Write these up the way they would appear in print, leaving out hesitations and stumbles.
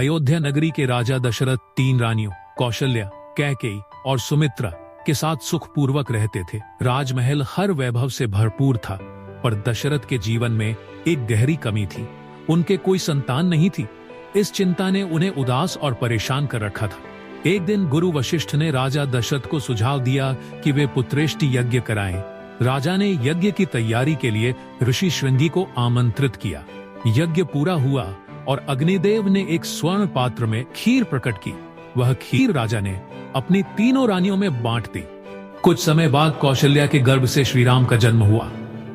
अयोध्या नगरी के राजा दशरथ 3 रानियों कौशल्या, कैकेयी और सुमित्रा के साथ सुखपूर्वक रहते थे। राजमहल हर वैभव से भरपूर था, पर दशरथ के जीवन में एक गहरी कमी थी। उनके कोई संतान नहीं थी। इस चिंता ने उन्हें उदास और परेशान कर रखा था। एक दिन गुरु वशिष्ठ ने राजा दशरथ को सुझाव दिया कि वे पुत्रेष्टि यज्ञ कराएं। राजा ने यज्ञ की तैयारी के लिए ऋषि श्रृंगी को आमंत्रित किया। यज्ञ पूरा हुआ और अग्निदेव ने एक स्वर्ण पात्र में खीर प्रकट की। वह खीर राजा ने अपनी 3 रानियों में बांट दी। कुछ समय बाद कौशल्या के गर्भ से श्री राम का जन्म हुआ।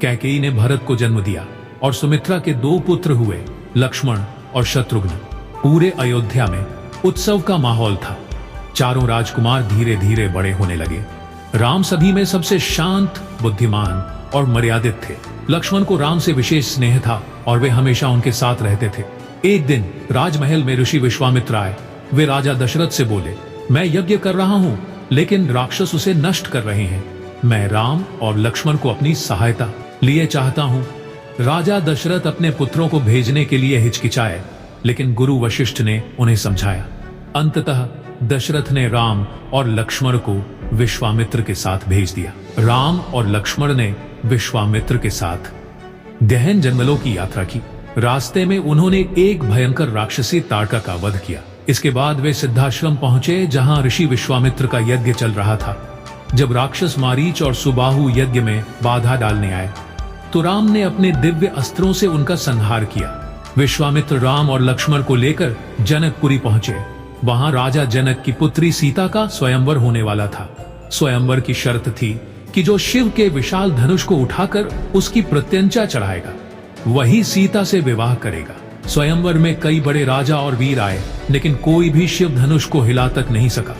कैकेयी ने भरत को जन्म दिया और सुमित्रा के 2 पुत्र हुए, लक्ष्मण और शत्रुघ्न। पूरे अयोध्या में उत्सव का माहौल था। चारों राजकुमार धीरे धीरे बड़े होने लगे। राम सभी में सबसे शांत, बुद्धिमान और मर्यादित थे। लक्ष्मण को राम से विशेष स्नेह था और वे हमेशा उनके साथ रहते थे। एक दिन राजमहल में ऋषि विश्वामित्र आए। वे राजा दशरथ से बोले, मैं यज्ञ कर रहा हूँ, लेकिन राक्षस उसे नष्ट कर रहे हैं। मैं राम और लक्ष्मण को अपनी सहायता लिए चाहता हूँ। राजा दशरथ अपने पुत्रों को भेजने के लिए हिचकिचाए, लेकिन गुरु वशिष्ठ ने उन्हें समझाया। अंततः दशरथ ने राम और लक्ष्मण को विश्वामित्र के साथ भेज दिया। राम और लक्ष्मण ने विश्वामित्र के साथ गहन जंगलों की यात्रा की। रास्ते में उन्होंने एक भयंकर राक्षसी ताड़का का वध किया। इसके बाद वे सिद्धाश्रम पहुंचे, जहां ऋषि विश्वामित्र का यज्ञ चल रहा था। जब राक्षस मारीच और सुबाहु यज्ञ में बाधा डालने आए, तो राम ने अपने दिव्य अस्त्रों से उनका संहार किया। विश्वामित्र राम और लक्ष्मण को लेकर जनकपुरी पहुंचे। वहां राजा जनक की पुत्री सीता का स्वयंवर होने वाला था। स्वयंवर की शर्त थी कि जो शिव के विशाल धनुष को उठाकर उसकी प्रत्यंचा चढ़ाएगा, वही सीता से विवाह करेगा। स्वयंवर में कई बड़े राजा और वीर आए, लेकिन कोई भी शिव धनुष को हिला तक नहीं सका।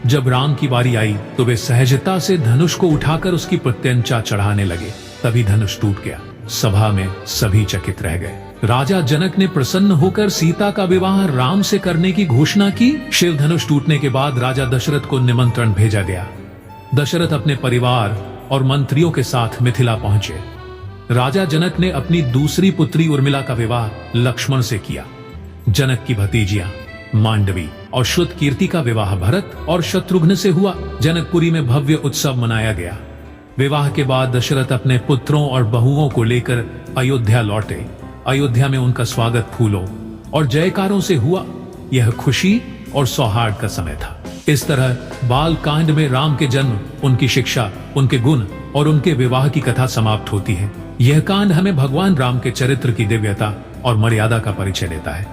जब राम की बारी आई तो वे सहजता से धनुष को उठाकर उसकी प्रत्यंचा चढ़ाने लगे। तभी धनुष टूट गया। सभा में सभी चकित रह गए। राजा जनक ने प्रसन्न होकर सीता का विवाह राम से करने की घोषणा की। शिव धनुष टूटने के बाद राजा दशरथ को निमंत्रण भेजा गया। दशरथ अपने परिवार और मंत्रियों के साथ मिथिला पहुंचे। राजा जनक ने अपनी दूसरी पुत्री उर्मिला का विवाह लक्ष्मण से किया। जनक की भतीजियां मांडवी और श्रुतकीर्ति का विवाह भरत और शत्रुघ्न से हुआ। जनकपुरी में भव्य उत्सव मनाया गया। विवाह के बाद दशरथ अपने पुत्रों और बहुओं को लेकर अयोध्या लौटे। अयोध्या में उनका स्वागत फूलों और जयकारों से हुआ। यह खुशी और सौहार्द का समय था। इस तरह बाल कांड में राम के जन्म, उनकी शिक्षा, उनके गुण और उनके विवाह की कथा समाप्त होती है। यह कांड हमें भगवान राम के चरित्र की दिव्यता और मर्यादा का परिचय देता है।